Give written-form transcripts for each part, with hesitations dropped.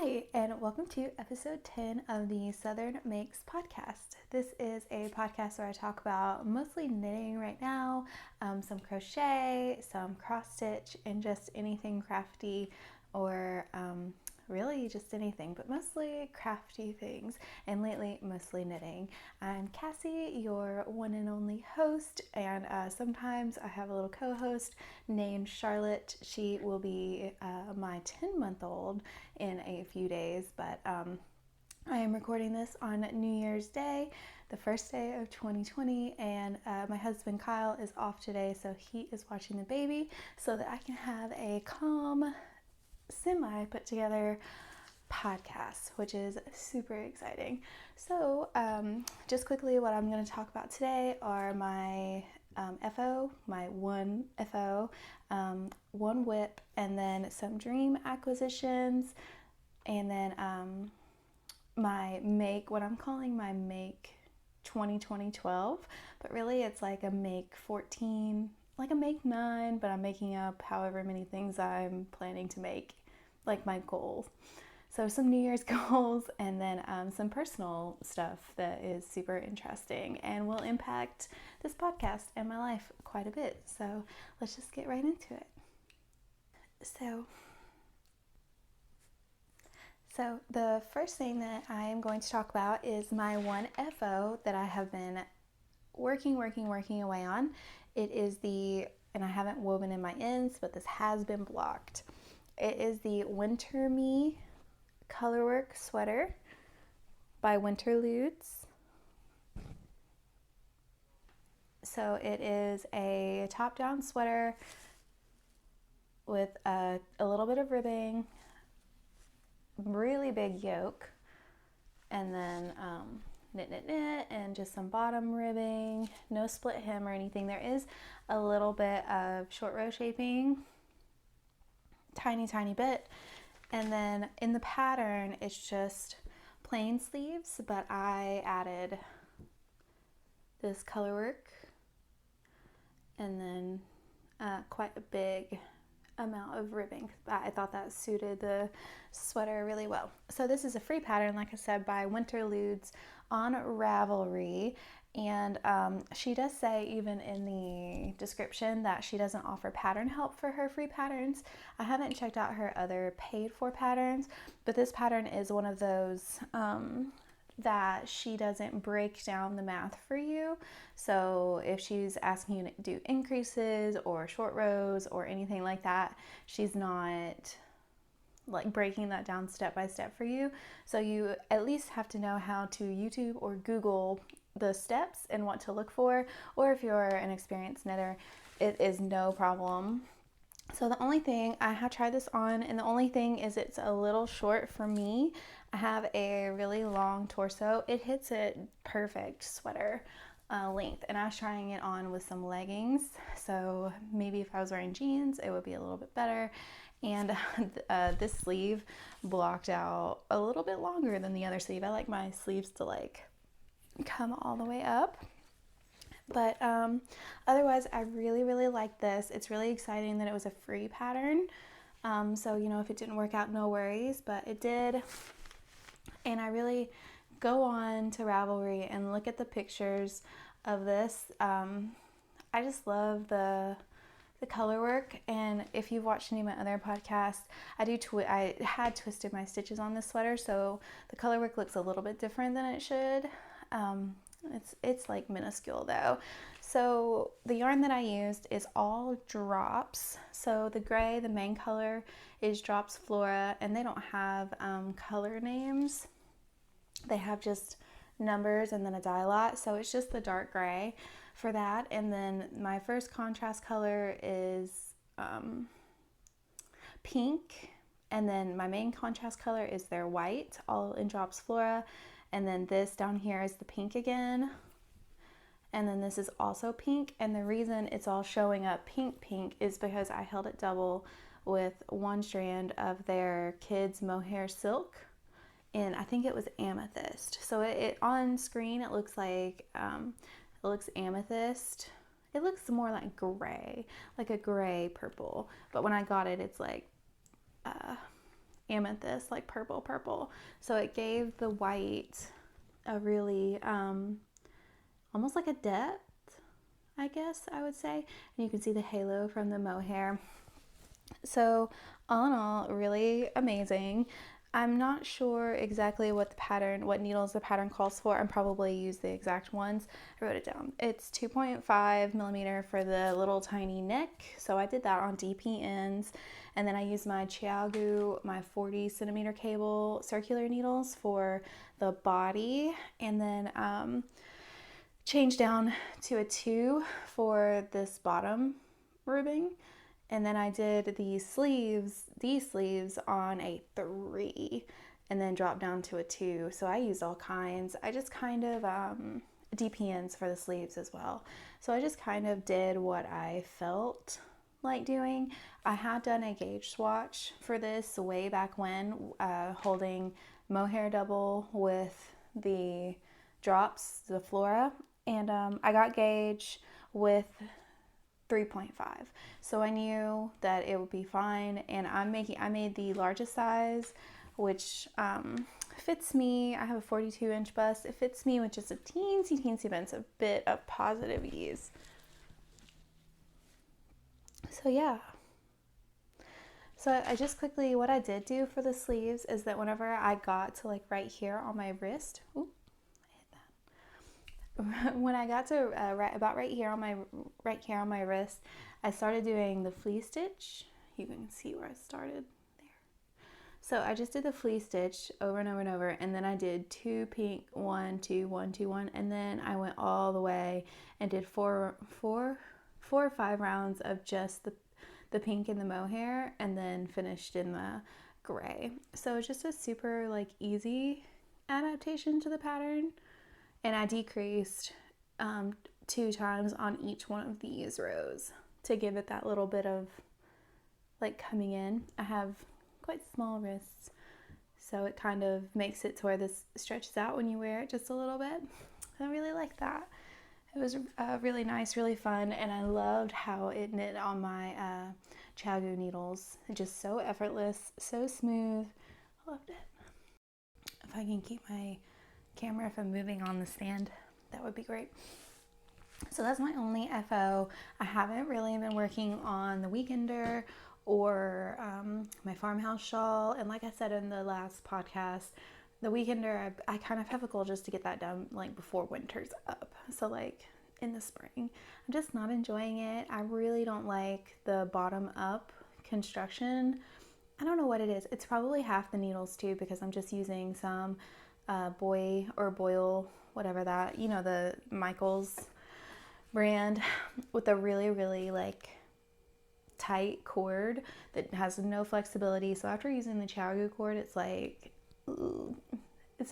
Hi, and welcome to episode 10 of the Southern Makes podcast. This is a podcast where I talk about mostly knitting right now, some crochet, some cross stitch, and just anything crafty or really just anything, but mostly crafty things, and lately mostly knitting. I'm Cassie, your one and only host, and sometimes I have a little co-host named Charlotte. She will be my 10-month-old in a few days, but I am recording this on New Year's Day, the first day of 2020, and my husband Kyle is off today, so he is watching the baby so that I can have a calm, semi put together podcast, which is super exciting. So just quickly, what I'm going to talk about today are my FO, my one FO, one whip, and then some dream acquisitions, and then my make, what I'm calling my make 2020-12, but really it's like a make 14, like a make 9, but I'm making up however many things I'm planning to make, like my goals. So some New Year's goals, and then some personal stuff that is super interesting and will impact this podcast and my life quite a bit. So let's just get right into it. So the first thing that I am going to talk about is my one FO that I have been working away on. It is and I haven't woven in my ends, but this has been blocked. It is the Winter Me Colorwork Sweater by Winterludes. So it is a top-down sweater with a little bit of ribbing, really big yoke, and then knit, and just some bottom ribbing, no split hem or anything. There is a little bit of short row shaping, tiny bit, and then in the pattern it's just plain sleeves, but I added this color work and then quite a big amount of ribbing. I thought that suited the sweater really well. So this is a free pattern, like I said, by Winterludes on Ravelry, and she does say even in the description that she doesn't offer pattern help for her free patterns. I haven't checked out her other paid for patterns, but this pattern is one of those that she doesn't break down the math for you. So if she's asking you to do increases or short rows or anything like that, she's not like breaking that down step by step for you. So you at least have to know how to YouTube or Google the steps and what to look for, or if you're an experienced knitter, it is no problem. So the only thing, I have tried this on, and the only thing is it's a little short for me. I have a really long torso. It hits it perfect sweater length, and I was trying it on with some leggings, so maybe if I was wearing jeans it would be a little bit better. And this sleeve blocked out a little bit longer than the other sleeve. I like my sleeves to like come all the way up. But otherwise, I really like this. It's really exciting that it was a free pattern. So, if it didn't work out, no worries, but it did. And I really go on to Ravelry and look at the pictures of this. I just love the color work, and if you've watched any of my other podcasts, I had twisted my stitches on this sweater, so the color work looks a little bit different than it should. It's like minuscule though. So the yarn that I used is all drops. So the gray, the main color, is Drops Flora, and they don't have color names. They have just numbers and then a dye lot. So it's just the dark gray for that. And then my first contrast color is pink. And then my main contrast color is their white, all in Drops Flora. And then this down here is the pink again. And then this is also pink. And the reason it's all showing up pink is because I held it double with one strand of their kids mohair silk. And I think it was amethyst. So it on screen it looks like it looks amethyst. It looks more like gray, like a gray purple. But when I got it, it's like amethyst, like purple. So it gave the white a really, almost like a depth, I guess I would say. And you can see the halo from the mohair. So all in all, really amazing. I'm not sure exactly what needles the pattern calls for. I'm probably use the exact ones. I wrote it down. It's 2.5 millimeter for the little tiny neck. So I did that on DP ends. And then I used my ChiaoGoo, my 40 centimeter cable circular needles for the body. And then changed down to a 2 for this bottom ribbing. And then I did these sleeves on a 3 and then dropped down to a 2. So I used all kinds. I just kind of, DPNs for the sleeves as well. So I just kind of did what I felt like doing. I had done a gauge swatch for this way back when, holding mohair double with the drops, the Flora. And I got gauge with 3.5, so I knew that it would be fine. And I made the largest size, which fits me. I have a 42-inch bust. It fits me with just a teensy bit of positive ease. So yeah. So I just quickly, what I did do for the sleeves is that whenever I got to like right here on my wrist, when I got to right here on my wrist, I started doing the flea stitch. You can see where I started there. So I just did the flea stitch over and over and over, and then I did 2 pink, 1, 2, 1, 2, 1, and then I went all the way and did four or 5 rounds of just the pink and the mohair, and then finished in the gray. So just a super like easy adaptation to the pattern. And I decreased 2 times on each one of these rows to give it that little bit of like coming in. I have quite small wrists, so it kind of makes it to where this stretches out when you wear it just a little bit. I really like that. It was really nice, really fun, and I loved how it knit on my ChiaoGoo needles. Just so effortless, so smooth. I loved it. If I can keep my camera from moving on the stand, that would be great. So that's my only FO. I haven't really been working on the Weekender or my farmhouse shawl. And like I said in the last podcast, the Weekender, I kind of have a goal just to get that done like before winter's up. So like in the spring. I'm just not enjoying it. I really don't like the bottom up construction. I don't know what it is. It's probably half the needles too, because I'm just using some Boyle, whatever that, the Michaels brand with a really, really like tight cord that has no flexibility. So after using the ChiaoGoo cord, it's like, it's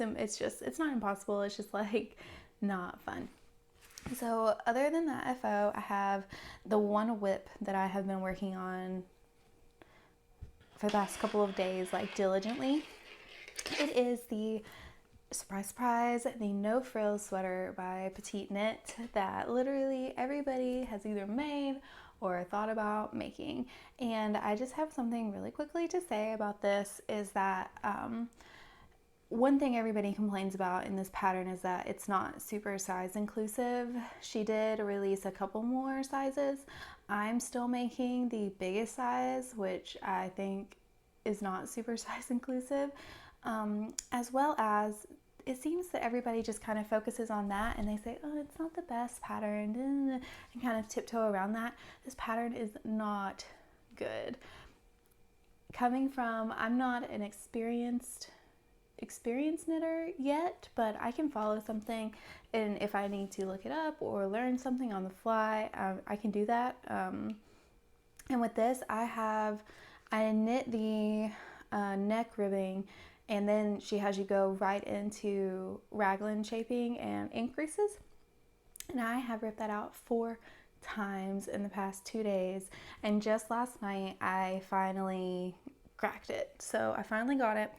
not impossible. It's just like not fun. So other than that FO, I have the one whip that I have been working on for the last couple of days, like diligently. It is the surprise, the no frills sweater by Petite Knit that literally everybody has either made or thought about making. And I just have something really quickly to say about this is that one thing everybody complains about in this pattern is that it's not super size inclusive. She did release a couple more sizes. I'm still making the biggest size, which I think is not super size inclusive, as well as it seems that everybody just kind of focuses on that and they say, oh, it's not the best pattern, and kind of tiptoe around that. This pattern is not good. Coming from, I'm not an experienced knitter yet, but I can follow something, and if I need to look it up or learn something on the fly, I can do that. And with this, I knit the neck ribbing, and then she has you go right into raglan shaping and increases. And I have ripped that out 4 times in the past 2 days. And just last night, I finally cracked it. So I finally got it.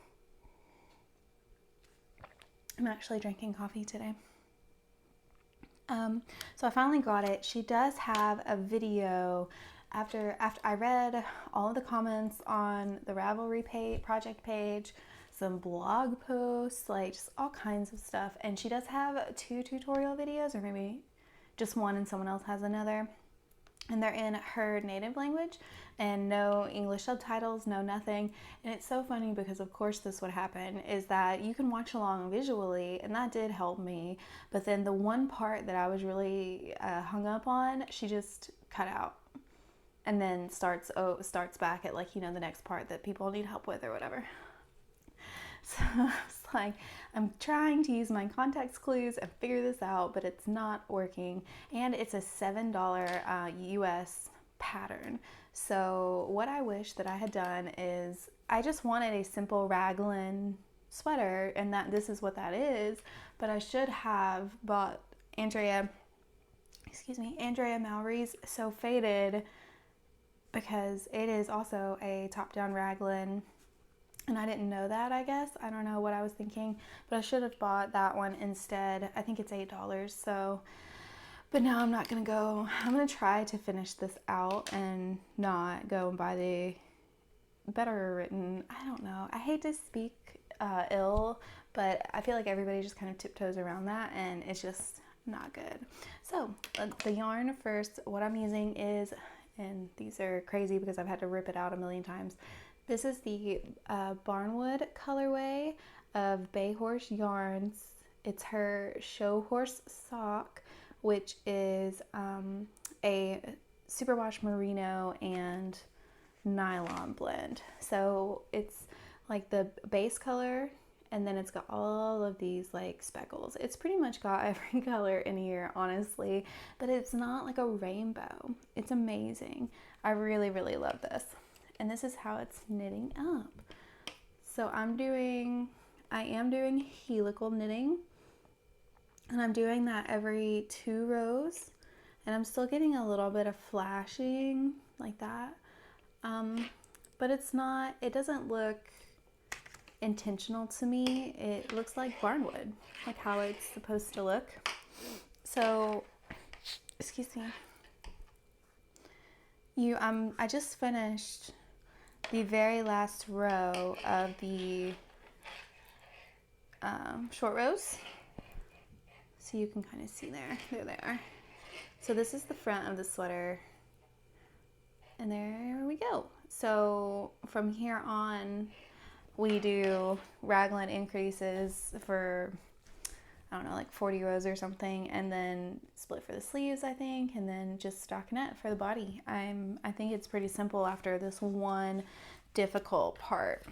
I'm actually drinking coffee today. So I finally got it. She does have a video after I read all of the comments on the Ravelry project page, some blog posts, like just all kinds of stuff. And she does have 2 tutorial videos, or maybe just one and someone else has another. And they're in her native language and no English subtitles, no nothing. And it's so funny because of course this would happen, is that you can watch along visually, and that did help me. But then the one part that I was really hung up on, she just cut out and then starts back at, like, the next part that people need help with or whatever. So it's like, I'm trying to use my context clues and figure this out, but it's not working. And it's a $7 US pattern. So what I wish that I had done is, I just wanted a simple raglan sweater, and that this is what that is. But I should have bought Andrea Mowry's So Faded, because it is also a top-down raglan. And I didn't know that, I guess. I don't know what I was thinking, but I should have bought that one instead. I think it's $8. So, but now I'm not going to go. I'm going to try to finish this out and not go and buy the better written. I don't know. I hate to speak ill, but I feel like everybody just kind of tiptoes around that, and it's just not good. So the yarn first, what I'm using is, and these are crazy because I've had to rip it out a million times. This is the Barnwood colorway of Bay Horse Yarns. It's her Show Horse sock, which is a superwash merino and nylon blend. So it's like the base color, and then it's got all of these like speckles. It's pretty much got every color in here, honestly, but it's not like a rainbow. It's amazing. I really, really love this. And this is how it's knitting up. So I am doing helical knitting, and I'm doing that every 2 rows, and I'm still getting a little bit of flashing like that. But it doesn't look intentional to me. It looks like barnwood, like how it's supposed to look. So, excuse me. I just finished the very last row of the short rows, so you can kind of see there they are. So this is the front of the sweater, and there we go. So from here on, we do raglan increases for, I don't know, like 40 rows or something, and then split for the sleeves, I think, and then just stockinette for the body. I think it's pretty simple after this one difficult part.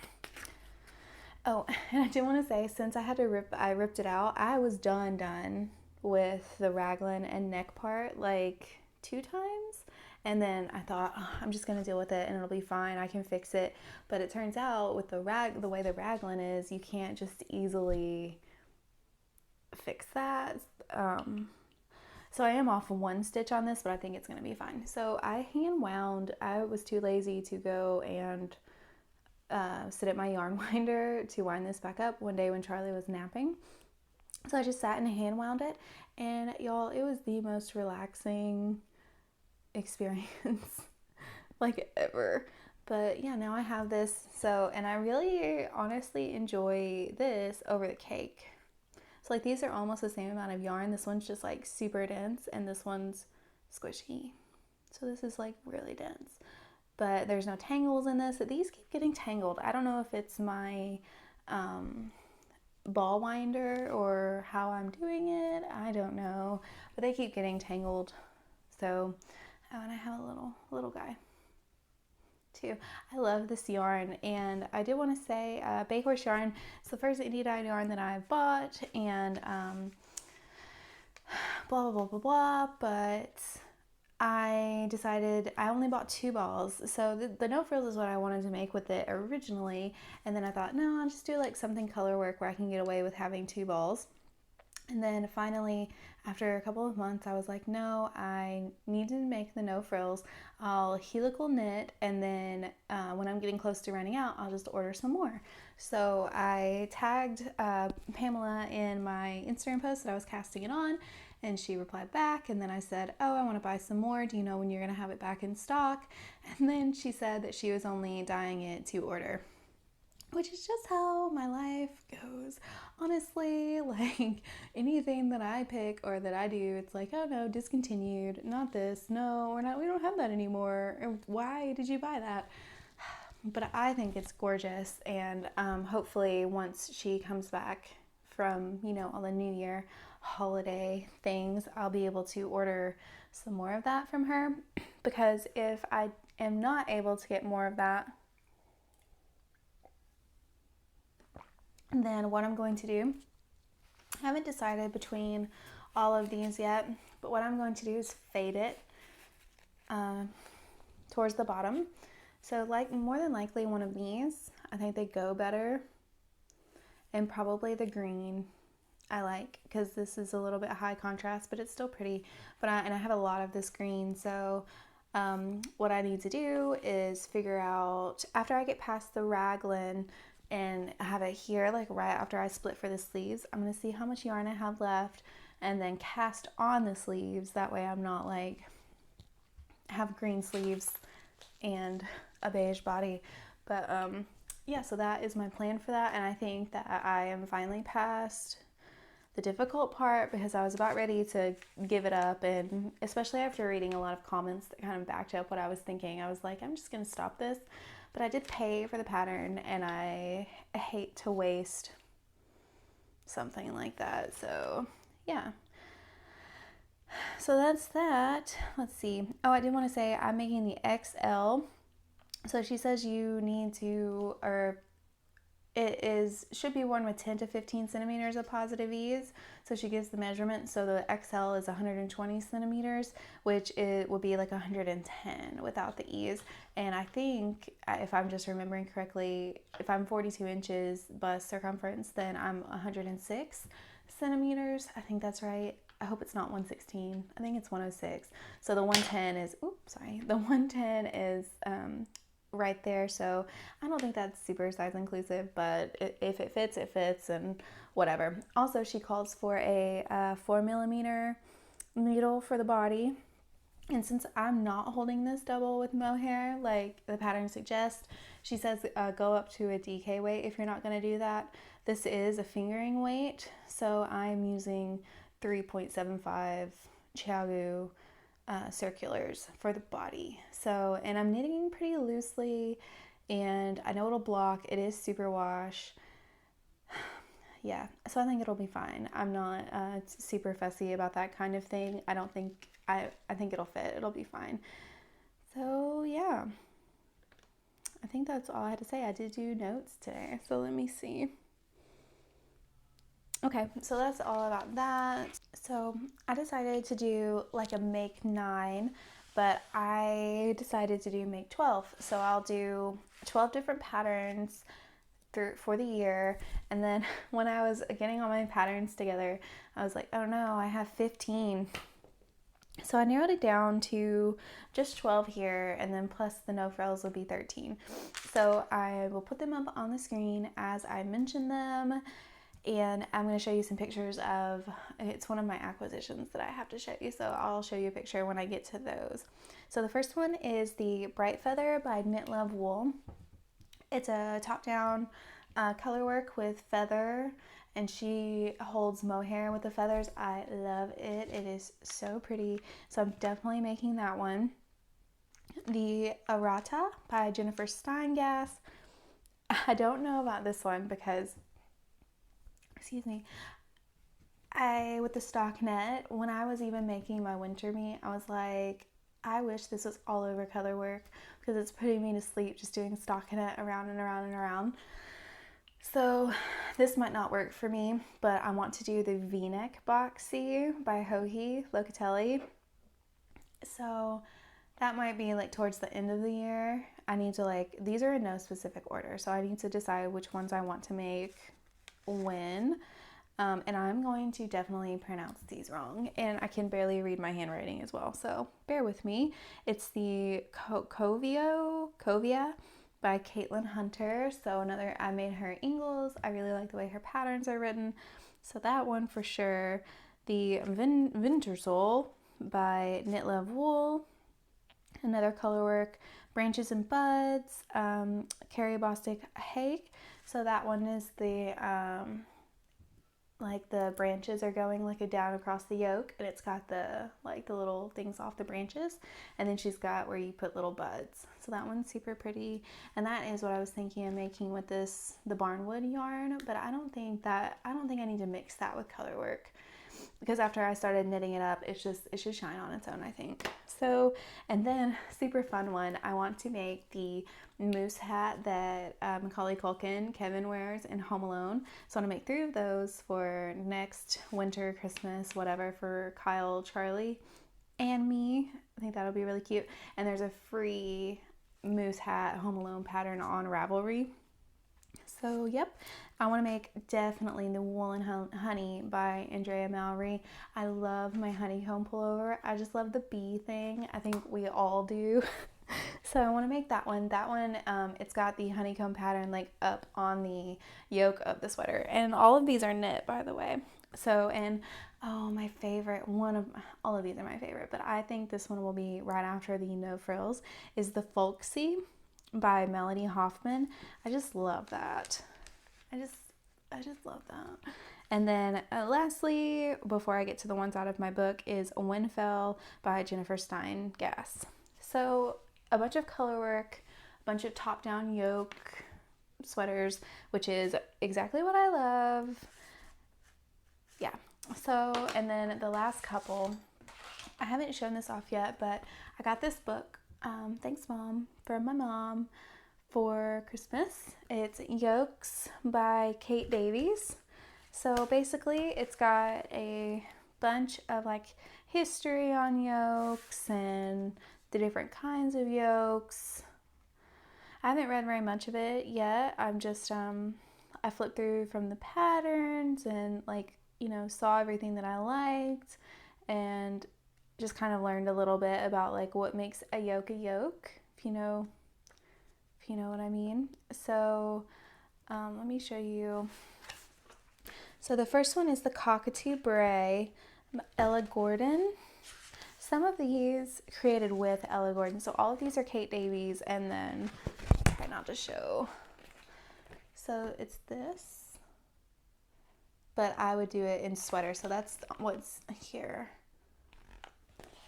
Oh, and I did want to say, since I ripped it out, I was done with the raglan and neck part like 2 times. And then I thought, oh, I'm just going to deal with it and it'll be fine. I can fix it. But it turns out with the way the raglan is, you can't just easily fix that. So I am off 1 stitch on this, but I think it's going to be fine. So I hand wound. I was too lazy to go and sit at my yarn winder to wind this back up one day when Charlie was napping. So I just sat and hand wound it, and y'all, it was the most relaxing experience like ever. But yeah, now I have this, and I really honestly enjoy this over the cake. So like, these are almost the same amount of yarn. This one's just like super dense, and this one's squishy. So this is like really dense, but there's no tangles in this. These keep getting tangled. I don't know if it's my ball winder or how I'm doing it. I don't know, but they keep getting tangled. So, oh, and I have a little guy too. I love this yarn, and I did want to say Bay Horse yarn. It's the first indie dyed yarn that I've bought, and blah blah blah blah blah. But I decided I only bought 2 balls, so the no frills is what I wanted to make with it originally, and then I thought, no, I'll just do like something color work where I can get away with having 2 balls. And then finally, after a couple of months, I was like, no, I need to make the no frills. I'll helical knit, and then when I'm getting close to running out, I'll just order some more. So I tagged Pamela in my Instagram post that I was casting it on, And she replied back, and then I said, oh, I want to buy some more. Do you know when you're going to have it back in stock? And then she said that she was only dyeing it to order, which is just how my life goes. Honestly, like anything that I pick or that I do, it's like, oh no, discontinued, not this, no, we don't have that anymore. Why did you buy that? But I think it's gorgeous, and hopefully once she comes back from, all the New Year holiday things, I'll be able to order some more of that from her, because if I am not able to get more of that, then what I'm going to do, I haven't decided between all of these yet, but what I'm going to do is fade it towards the bottom. So more than likely one of these, I think they go better, and probably the green I like, because this is a little bit high contrast, but it's still pretty. But I have a lot of this green, so what I need to do is figure out, after I get past the raglan and have it here, like right after I split for the sleeves, I'm going to see how much yarn I have left and then cast on the sleeves. That way I'm not have green sleeves and a beige body. But yeah, so that is my plan for that, and I think that I am finally past the difficult part, because I was about ready to give it up, and especially after reading a lot of comments that kind of backed up what I was thinking, I was like, I'm just going to stop this. But I did pay for the pattern, and I hate to waste something like that. So yeah, so that's that. Let's see. Oh, I did want to say I'm making the XL. So she says you need to, or should be worn with 10 to 15 centimeters of positive ease. So she gives the measurement. So the XL is 120 centimeters, which it would be like 110 without the ease. And I think, if I'm just remembering correctly, if I'm 42 inches bust circumference, then I'm 106 centimeters. I think that's right. I hope it's not 116. I think it's 106. So the 110 is, the 110 is right there. So I don't think that's super size inclusive, but if it fits, it fits, and whatever. Also, she calls for a 4mm needle for the body. And since I'm not holding this double with mohair like the pattern suggests, she says go up to a DK weight if you're not going to do that. This is a fingering weight, so I'm using 3.75 ChiaoGoo circulars for the body. So, and I'm knitting pretty loosely, and I know it'll block. It is super wash. Yeah, so I think it'll be fine. I'm not super fussy about that kind of thing. I think it'll fit. It'll be fine. So yeah, I think that's all I had to say. I did do notes today, so let me see. Okay, so that's all about that. So I decided to do like a make 9, but I decided to do make 12. So I'll do 12 different patterns for the year. And then when I was getting all my patterns together, I was like, oh no, I have 15. So I narrowed it down to just 12 here, and then plus the no frills will be 13. So I will put them up on the screen as I mention them. And I'm going to show you some pictures of, it's one of my acquisitions that I have to show you, so I'll show you a picture when I get to those. So the first one is the Bright Feather by Knit Love Wool. It's a top-down color work with feather, and she holds mohair with the feathers. I love it. It is so pretty, so I'm definitely making that one. The Arata by Jennifer Steingass. I don't know about this one because, with the stockinette, when I was even making my winter meat, I was like, I wish this was all over color work, because it's putting me to sleep just doing stockinette around and around and around. So this might not work for me, but I want to do the V-neck boxy by Joji Locatelli. So that might be like towards the end of the year. I need to these are in no specific order, so I need to decide which ones I want to make when. And I'm going to definitely pronounce these wrong, and I can barely read my handwriting as well, so bear with me. It's the Covia by Caitlin Hunter. So I made her Ingles. I really like the way her patterns are written, so that one for sure. the Wintersoul by Knit Love Wool, another color work, Branches and Buds, Carrie Bostic Hake. So that one is the like the branches are going like a down across the yoke, and it's got the like the little things off the branches, and then she's got where you put little buds. So that one's super pretty, and that is what I was thinking of making with this, the Barnwood yarn, but I don't think I need to mix that with color work, because after I started knitting it up, it should shine on its own, I think. So, and then super fun one, I want to make the moose hat that Macaulay Culkin, Kevin wears in Home Alone. So I want to make 3 of those for next winter, Christmas, whatever, for Kyle, Charlie, and me. I think that'll be really cute. And there's a free moose hat Home Alone pattern on Ravelry. So yep, I want to make definitely the Wool and Honey by Andrea Mowry. I love my honeycomb pullover. I just love the bee thing. I think we all do. So I want to make that one. That one, it's got the honeycomb pattern like up on the yoke of the sweater. And all of these are knit, by the way. So, and oh, my favorite, all of these are my favorite, but I think this one will be right after the No Frills, is the Folksy by Melody Hoffman. I just love that. I just love that. And then lastly, before I get to the ones out of my book, is Winfell by Jennifer Stein Gass. So a bunch of color work, a bunch of top-down yoke sweaters, which is exactly what I love. Yeah. So, and then the last couple, I haven't shown this off yet, but I got this book, thanks Mom, from my mom for Christmas. It's Yokes by Kate Davies. So basically it's got a bunch of like history on yokes and the different kinds of yokes. I haven't read very much of it yet. I'm just, I flipped through from the patterns and like, you know, saw everything that I liked and just kind of learned a little bit about like what makes a yoke, if you know what I mean. So let me show you. So the first one is the Cockatoo Bray, Ella Gordon. Some of these created with Ella Gordon. So all of these are Kate Davies, and then try not to show. So it's this, but I would do it in sweater. So that's what's here.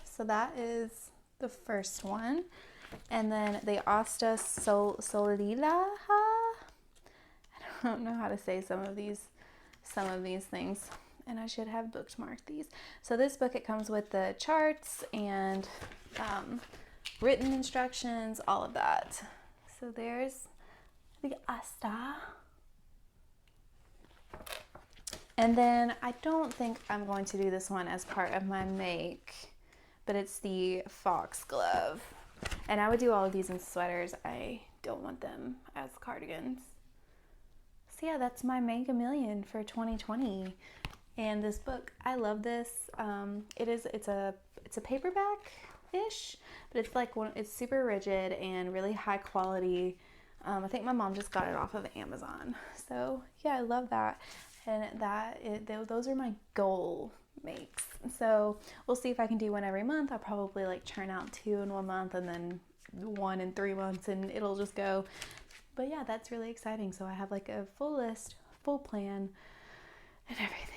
So that is the first one. And then the Asta Solidaha. I don't know how to say some of these things, and I should have bookmarked these. So this book, it comes with the charts and written instructions, all of that. So there's the Asta. And then I don't think I'm going to do this one as part of my make, but it's the Foxglove. And I would do all of these in sweaters. I don't want them as cardigans. So yeah, that's my Make a Million for 2020. And this book, I love this. It's a paperback-ish, but it's like it's super rigid and really high quality. I think my mom just got it off of Amazon. So yeah, I love that. And those are my goal makes. So we'll see if I can do one every month. I'll probably like churn out 2 in 1 month and then 1 in 3 months, and it'll just go. But yeah, that's really exciting. So I have like a full list, full plan, and everything.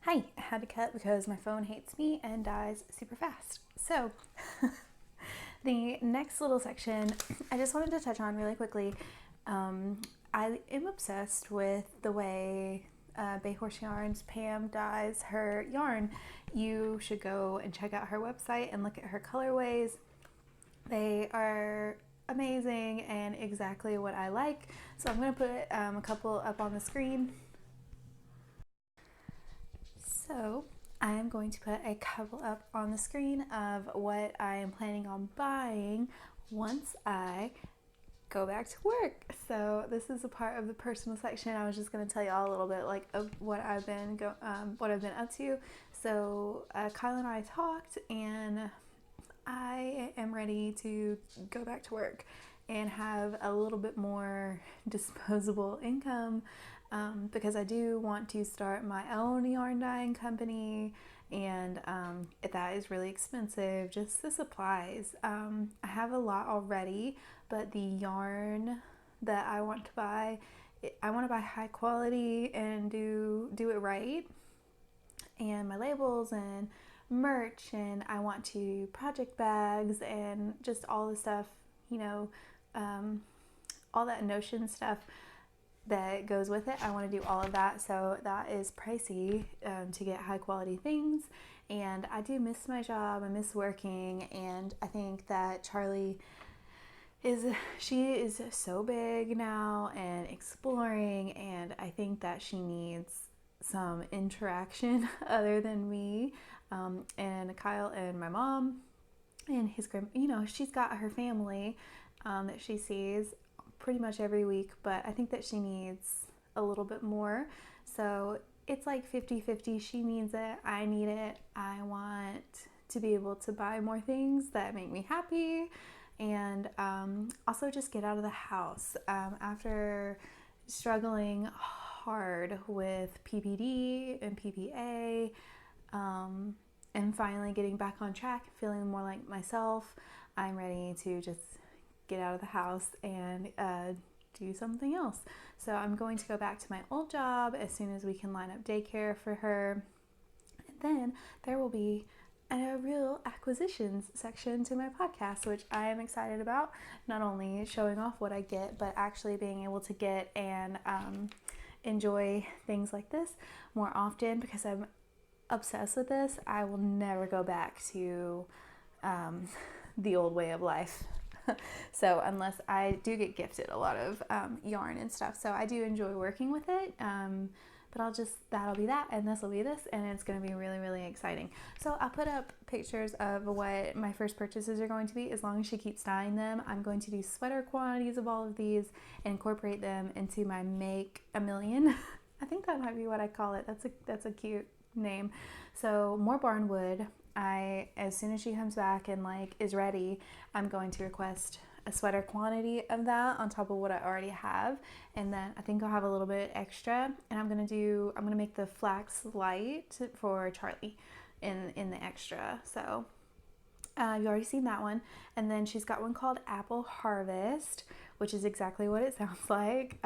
Hi, I had to cut because my phone hates me and dies super fast. So the next little section, I just wanted to touch on really quickly. I am obsessed with the way Bay Horse Yarns Pam dyes her yarn. You should go and check out her website and look at her colorways. They are amazing and exactly what I like. So I'm going to put a couple up on the screen. So I am going to put a couple up on the screen of what I am planning on buying once I go back to work. So this is a part of the personal section. I was just going to tell you all a little bit like of what I've been up to. So Kyle and I talked, and I am ready to go back to work and have a little bit more disposable income. because I do want to start my own yarn dyeing company, and that is really expensive, just the supplies. I have a lot already, but the yarn that I want to buy, I want to buy high quality and do it right, and my labels and merch, and I want to project bags and just all the stuff, all that Notion stuff that goes with it. I want to do all of that, so that is pricey to get high quality things. And I do miss my job, I miss working, and I think that Charlie is so big now and exploring, and I think that she needs some interaction other than me. And Kyle and my mom and his she's got her family that she sees pretty much every week, but I think that she needs a little bit more. So it's like 50-50. She needs it, I need it. I want to be able to buy more things that make me happy, and also just get out of the house. After struggling hard with PPD and PPA, and finally getting back on track, feeling more like myself, I'm ready to just get out of the house and do something else. So I'm going to go back to my old job as soon as we can line up daycare for her. And then there will be a real acquisitions section to my podcast, which I am excited about. Not only showing off what I get, but actually being able to get and enjoy things like this more often, because I'm obsessed with this. I will never go back to the old way of life. So unless I do get gifted a lot of yarn and stuff, so I do enjoy working with it, but that'll be that, and this will be this, and it's going to be really, really exciting. So I'll put up pictures of what my first purchases are going to be, as long as she keeps dyeing them. I'm going to do sweater quantities of all of these and incorporate them into my Make a Million. I think that might be what I call it. That's a cute name. So more barnwood. As soon as she comes back and is ready, I'm going to request a sweater quantity of that on top of what I already have, and then I think I'll have a little bit extra, and I'm gonna make the flax light for Charlie in the extra. So you've already seen that one, and then she's got one called Apple Harvest, which is exactly what it sounds like.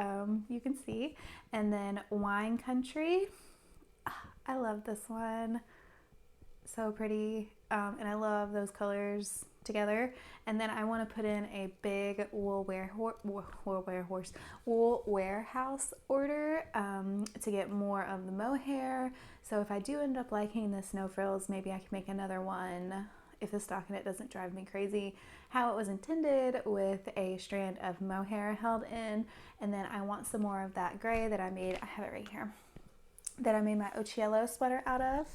You can see, and then Wine Country. I love this one. So pretty, and I love those colors together. And then I want to put in a big wool warehouse order to get more of the mohair. So if I do end up liking the snow frills, maybe I can make another one if the stockinette doesn't drive me crazy, how it was intended, with a strand of mohair held in. And then I want some more of that gray that I made. I have it right here, that I made my Ochiello sweater out of.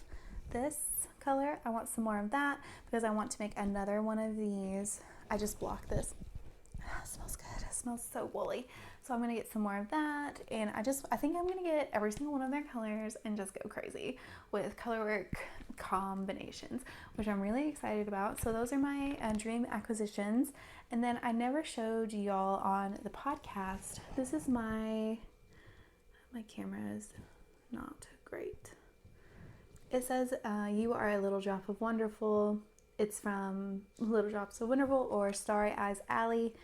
This color, I want some more of that, because I want to make another one of these. I just blocked this. It smells good. It smells so woolly. So I'm gonna get some more of that, and I think I'm gonna get every single one of their colors and just go crazy with colorwork combinations, which I'm really excited about. So those are my dream acquisitions. And then I never showed y'all on the podcast. This is my camera is not great. It says, you are a little drop of wonderful. It's from Little Drops of Wonderful or Starry Eyes Allie.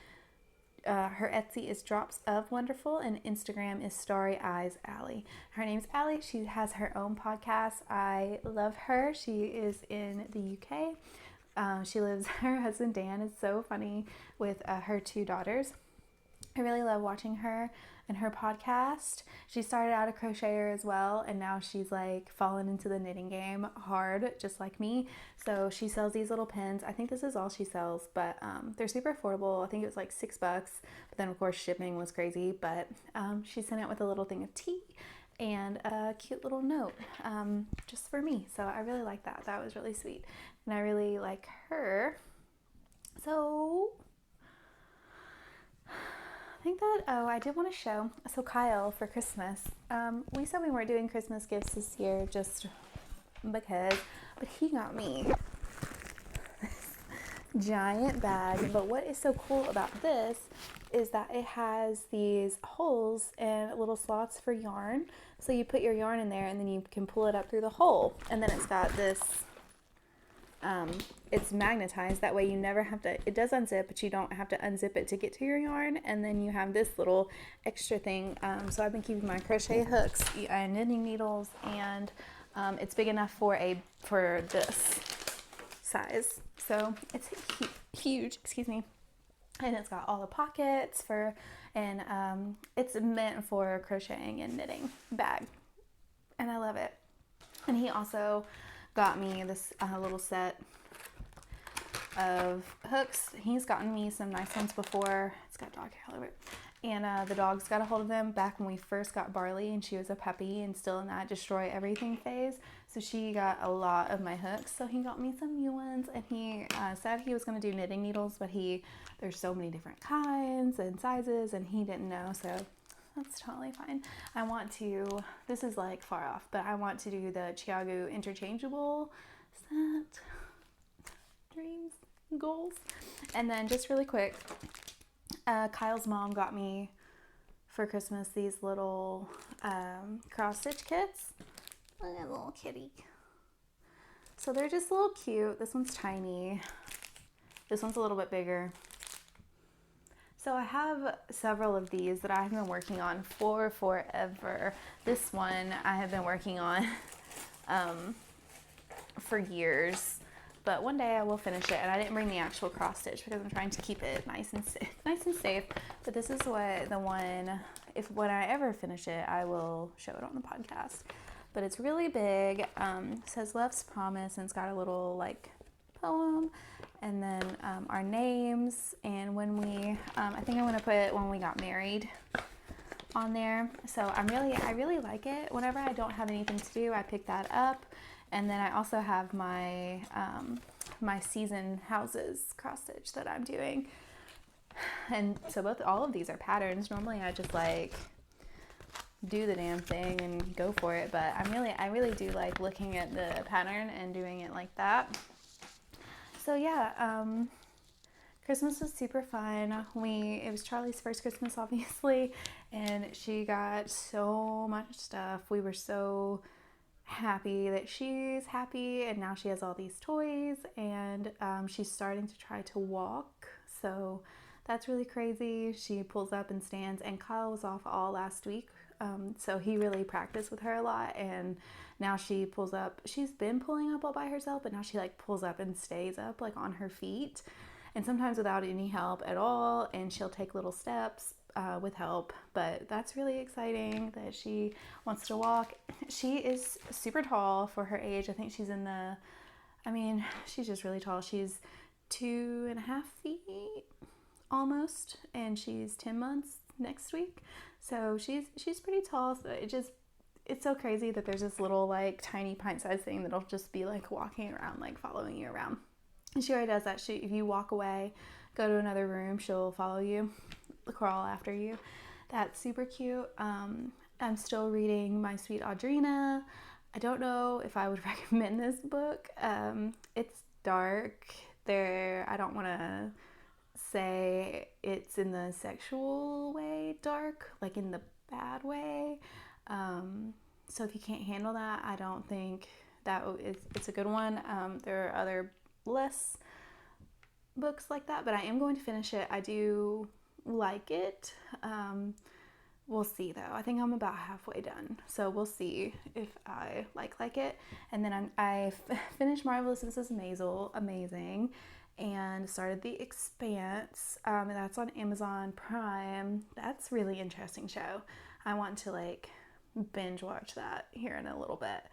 Her Etsy is Drops of Wonderful, and Instagram is Starry Eyes Allie. Her name's Allie. She has her own podcast. I love her. She is in the UK. Her husband Dan is so funny with her 2 daughters. I really love watching her and her podcast. She started out a crocheter as well, and now she's fallen into the knitting game hard, just like me. So she sells these little pins. I think this is all she sells, but they're super affordable. I think it was $6, but then of course shipping was crazy. But she sent it with a little thing of tea and a cute little note just for me. So I really like that. That was really sweet, and I really like her. So I think that, I did want to show, so Kyle, for Christmas, we said we weren't doing Christmas gifts this year just because, but he got me giant bag. But what is so cool about this is that it has these holes and little slots for yarn. So you put your yarn in there and then you can pull it up through the hole. And then it's got this, it's magnetized. That way you never have to, it does unzip, but you don't have to unzip it to get to your yarn. And then you have this little extra thing. So I've been keeping my crochet hooks and knitting needles, and it's big enough for this size. So it's huge, excuse me. And it's got all the pockets and it's meant for crocheting and knitting bag. And I love it. And he also got me this little set of hooks. He's gotten me some nice ones before. It's got dog hair all over it. And the dogs got a hold of them back when we first got Barley, and she was a puppy and still in that destroy everything phase. So she got a lot of my hooks. So he got me some new ones, and he said he was going to do knitting needles, but there's so many different kinds and sizes, and he didn't know. So that's totally fine. This is like far off, but I want to do the Chiagu interchangeable set. Dreams, goals. And then just really quick, Kyle's mom got me for Christmas these little cross stitch kits. Look at little kitty. So they're just a little cute. This one's tiny. This one's a little bit bigger. So I have several of these that I have been working on for forever. This one I have been working on for years. But one day I will finish it, and I didn't bring the actual cross stitch because I'm trying to keep it nice and safe. But this is when I ever finish it, I will show it on the podcast. But it's really big. It says Love's Promise, and it's got a little like poem, and then our names, and I think I'm gonna put when we got married on there. So I really like it. Whenever I don't have anything to do, I pick that up. And then I also have my my season houses cross stitch that I'm doing. And so all of these are patterns. Normally I just like do the damn thing and go for it, but I really do like looking at the pattern and doing it like that. So yeah, Christmas was super fun. It was Charlie's first Christmas, obviously, and she got so much stuff. We were so happy that she's happy, and now she has all these toys, and she's starting to try to walk, so that's really crazy. She pulls up and stands, and Kyle was off all last week, so he really practiced with her a lot, and now she pulls up. She's been pulling up all by herself, but now she like pulls up and stays up like on her feet, and sometimes without any help at all, and she'll take little steps with help. But that's really exciting that she wants to walk. She is super tall for her age. I think she's she's just really tall. She's 2.5 feet almost, and she's 10 months next week. So she's pretty tall. So it's so crazy that there's this little like tiny pint-sized thing that'll just be like walking around, like following you around. And she already does that. If you walk away, go to another room, she'll follow you, crawl after you. That's super cute. I'm still reading My Sweet Audrina. I don't know if I would recommend this book. It's dark. I don't want to say it's in the sexual way dark, like in the bad way. So if you can't handle that, I don't think it's a good one. There are other less books like that, but I am going to finish it. I do like it. We'll see though. I think I'm about halfway done, so we'll see if I like it. And then I finished Marvelous Mrs. Maisel, amazing, and started The Expanse. And that's on Amazon Prime. That's a really interesting show. I want to like binge watch that here in a little bit.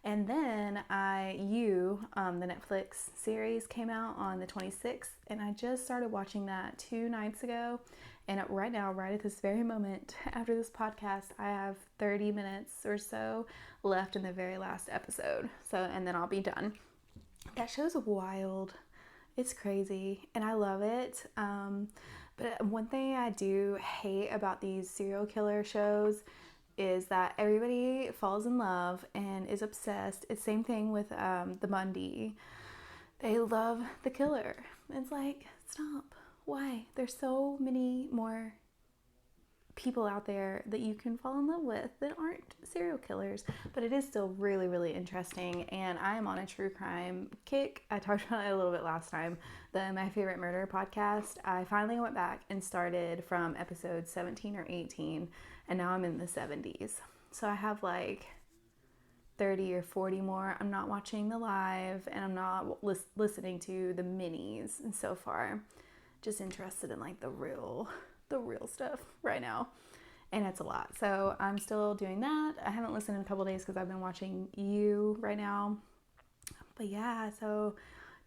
And then the Netflix series came out on the 26th, and I just started watching that 2 nights ago. And right now, right at this very moment, after this podcast, I have 30 minutes or so left in the very last episode. And then I'll be done. That show's wild. It's crazy, and I love it. But one thing I do hate about these serial killer shows is that everybody falls in love and is obsessed. It's same thing with the Bundy. They love the killer. It's like, stop. Why? There's so many more people out there that you can fall in love with that aren't serial killers, but it is still really, really interesting. And I am on a true crime kick. I talked about it a little bit last time, the My Favorite Murder podcast. I finally went back and started from episode 17 or 18, and now I'm in the 70s. So I have like 30 or 40 more. I'm not watching the live, and I'm not listening to the minis. And so far, just interested in like the real stuff right now, and it's a lot. So I'm still doing that. I haven't listened in a couple days because I've been watching You right now. But yeah, so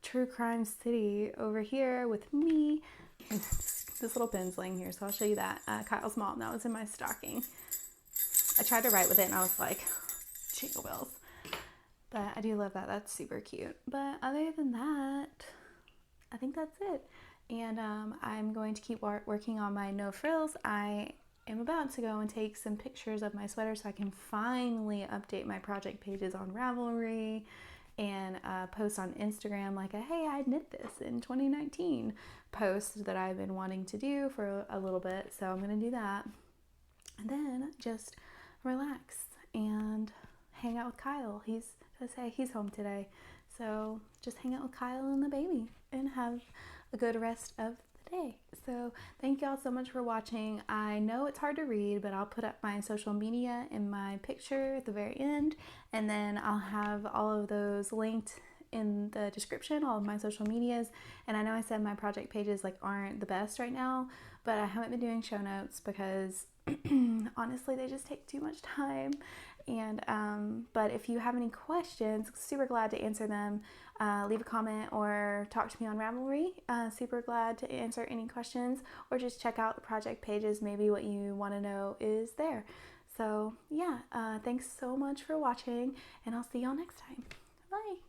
True Crime City over here with me. This little pin's laying here, so I'll show you that. Kyle's mom, that was in my stocking. I tried to write with it and I was like, jingle bells. But I do love that. That's super cute. But other than that, I think that's it. And I'm going to keep working on my no frills. I am about to go and take some pictures of my sweater so I can finally update my project pages on Ravelry and post on Instagram like a hey, I knit this in 2019 post that I've been wanting to do for a little bit. So I'm going to do that. And then just relax and hang out with Kyle. He's home today. So just hang out with Kyle and the baby and have a good rest of the day. So thank y'all so much for watching. I know it's hard to read, but I'll put up my social media in my picture at the very end, and then I'll have all of those linked in the description, all of my social medias. And I know I said my project pages like aren't the best right now, but I haven't been doing show notes because honestly they just take too much time. And but if you have any questions, super glad to answer them. Leave a comment or talk to me on Ravelry. Super glad to answer any questions, or just check out the project pages. Maybe what you want to know is there. So yeah, thanks so much for watching, and I'll see y'all next time. Bye.